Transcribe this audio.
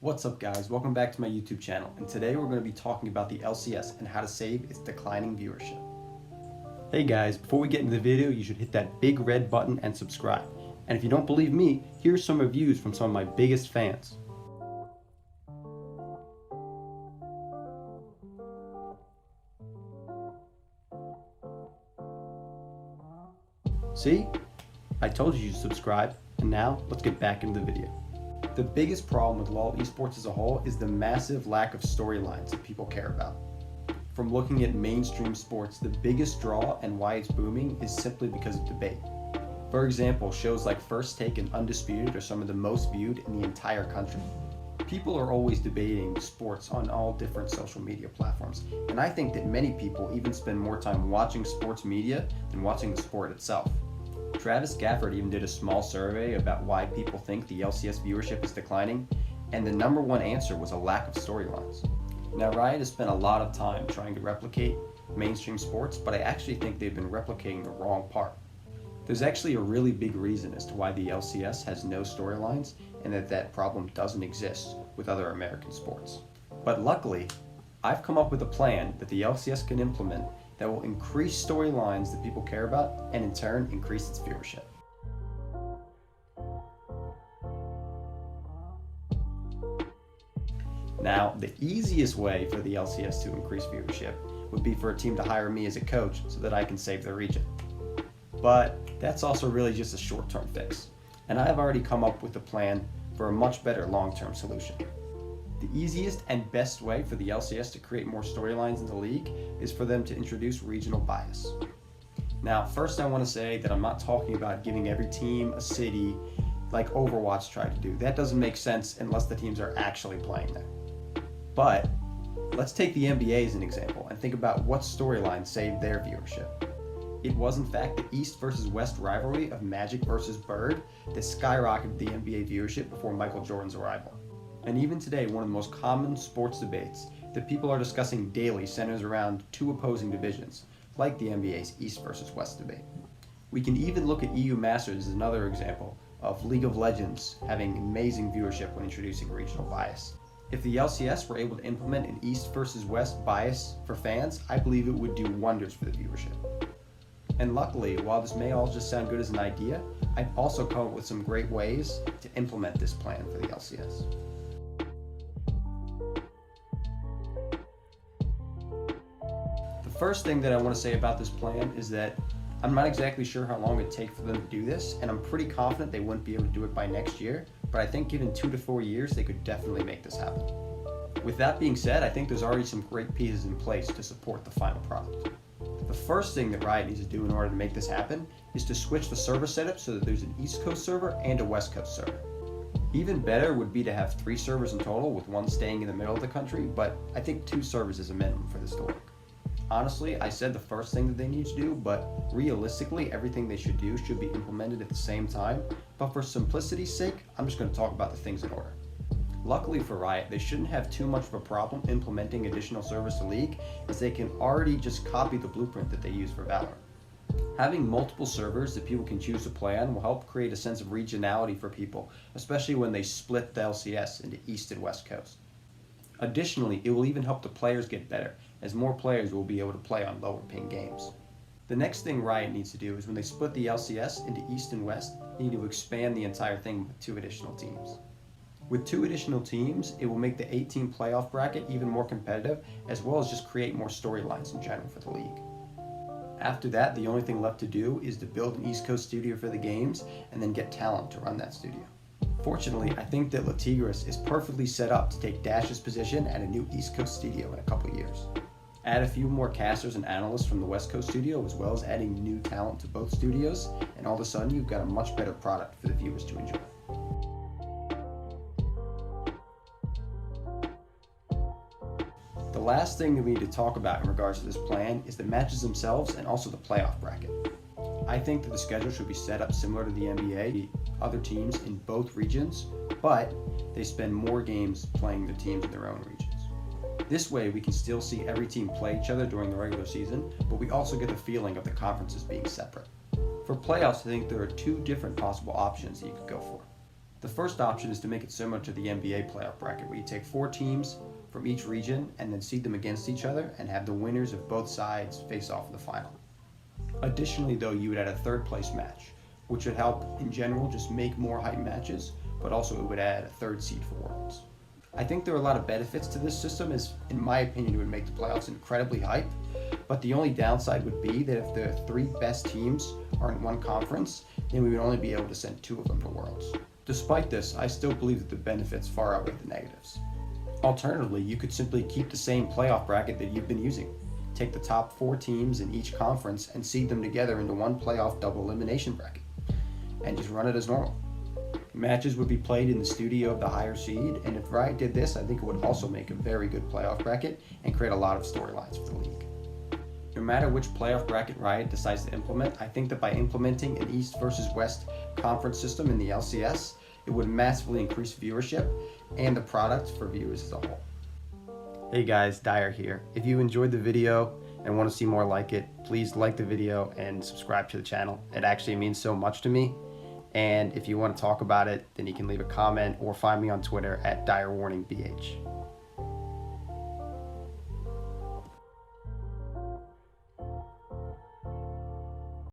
What's up guys, welcome back to my YouTube channel, and today we're going to be talking about the LCS and how to save its declining viewership. Hey guys, before we get into the video, you should hit that big red button and subscribe. And if you don't believe me, here's some reviews from some of my biggest fans. See? I told you to subscribe, and now let's get back into the video. The biggest problem with LoL esports as a whole is the massive lack of storylines that people care about. From looking at mainstream sports, the biggest draw and why it's booming is simply because of debate. For example, shows like First Take and Undisputed are some of the most viewed in the entire country. People are always debating sports on all different social media platforms, and I think that many people even spend more time watching sports media than watching the sport itself. Travis Gafford even did a small survey about why people think the LCS viewership is declining, and the number one answer was a lack of storylines. Now, Riot has spent a lot of time trying to replicate mainstream sports, but I actually think they've been replicating the wrong part. There's actually a really big reason as to why the LCS has no storylines and that problem doesn't exist with other American sports. But luckily, I've come up with a plan that the LCS can implement that will increase storylines that people care about and in turn increase its viewership. Now, the easiest way for the LCS to increase viewership would be for a team to hire me as a coach so that I can save their region. But that's also really just a short-term fix, and I've already come up with a plan for a much better long-term solution. The easiest and best way for the LCS to create more storylines in the league is for them to introduce regional bias. Now, first I want to say that I'm not talking about giving every team a city like Overwatch tried to do. That doesn't make sense unless the teams are actually playing there. But let's take the NBA as an example and think about what storyline saved their viewership. It was in fact the East versus West rivalry of Magic versus Bird that skyrocketed the NBA viewership before Michael Jordan's arrival. And even today, one of the most common sports debates that people are discussing daily centers around two opposing divisions, like the NBA's East versus West debate. We can even look at EU Masters as another example of League of Legends having amazing viewership when introducing regional bias. If the LCS were able to implement an East versus West bias for fans, I believe it would do wonders for the viewership. And luckily, while this may all just sound good as an idea, I've also come up with some great ways to implement this plan for the LCS. The first thing that I want to say about this plan is that I'm not exactly sure how long it'd take for them to do this, and I'm pretty confident they wouldn't be able to do it by next year, but I think given 2 to 4 years, they could definitely make this happen. With that being said, I think there's already some great pieces in place to support the final product. The first thing that Riot needs to do in order to make this happen is to switch the server setup so that there's an East Coast server and a West Coast server. Even better would be to have 3 servers in total, with one staying in the middle of the country, but I think 2 servers is a minimum for this to work. Honestly, I said the first thing that they need to do, but realistically, everything they should do should be implemented at the same time. But for simplicity's sake, I'm just going to talk about the things in order. Luckily for Riot, they shouldn't have too much of a problem implementing additional servers to League, as they can already just copy the blueprint that they use for Valorant. Having multiple servers that people can choose to play on will help create a sense of regionality for people, especially when they split the LCS into East and West Coast. Additionally, it will even help the players get better, as more players will be able to play on lower ping games. The next thing Riot needs to do is when they split the LCS into East and West, they need to expand the entire thing with 2 additional teams. With 2 additional teams, it will make the 8-team playoff bracket even more competitive, as well as just create more storylines in general for the league. After that, the only thing left to do is to build an East Coast studio for the games and then get talent to run that studio. Fortunately, I think that Latigris is perfectly set up to take Dash's position at a new East Coast studio in a couple years. Add a few more casters and analysts from the West Coast studio, as well as adding new talent to both studios, and all of a sudden you've got a much better product for the viewers to enjoy. The last thing that we need to talk about in regards to this plan is the matches themselves and also the playoff bracket. I think that the schedule should be set up similar to the NBA, the other teams in both regions, but they spend more games playing the teams in their own regions. This way we can still see every team play each other during the regular season, but we also get the feeling of the conferences being separate. For playoffs, I think there are 2 different possible options that you could go for. The first option is to make it similar to the NBA playoff bracket, where you take 4 teams from each region and then seed them against each other and have the winners of both sides face off in the final. Additionally, though, you would add a third place match, which would help in general just make more hype matches, but also it would add a third seed for Worlds. I think there are a lot of benefits to this system, as in my opinion it would make the playoffs incredibly hype, but the only downside would be that if the 3 best teams are in one conference, then we would only be able to send 2 of them to Worlds. Despite this, I still believe that the benefits far outweigh the negatives. Alternatively, you could simply keep the same playoff bracket that you've been using. Take the top 4 teams in each conference and seed them together into one playoff double elimination bracket, and just run it as normal. Matches would be played in the studio of the higher seed, and if Riot did this, I think it would also make a very good playoff bracket and create a lot of storylines for the league. No matter which playoff bracket Riot decides to implement, I think that by implementing an East versus West conference system in the LCS, it would massively increase viewership and the product for viewers as a whole. Hey guys, Dyer here. If you enjoyed the video and want to see more like it, please like the video and subscribe to the channel. It actually means so much to me. And if you want to talk about it, then you can leave a comment or find me on Twitter at DyerWarningBH.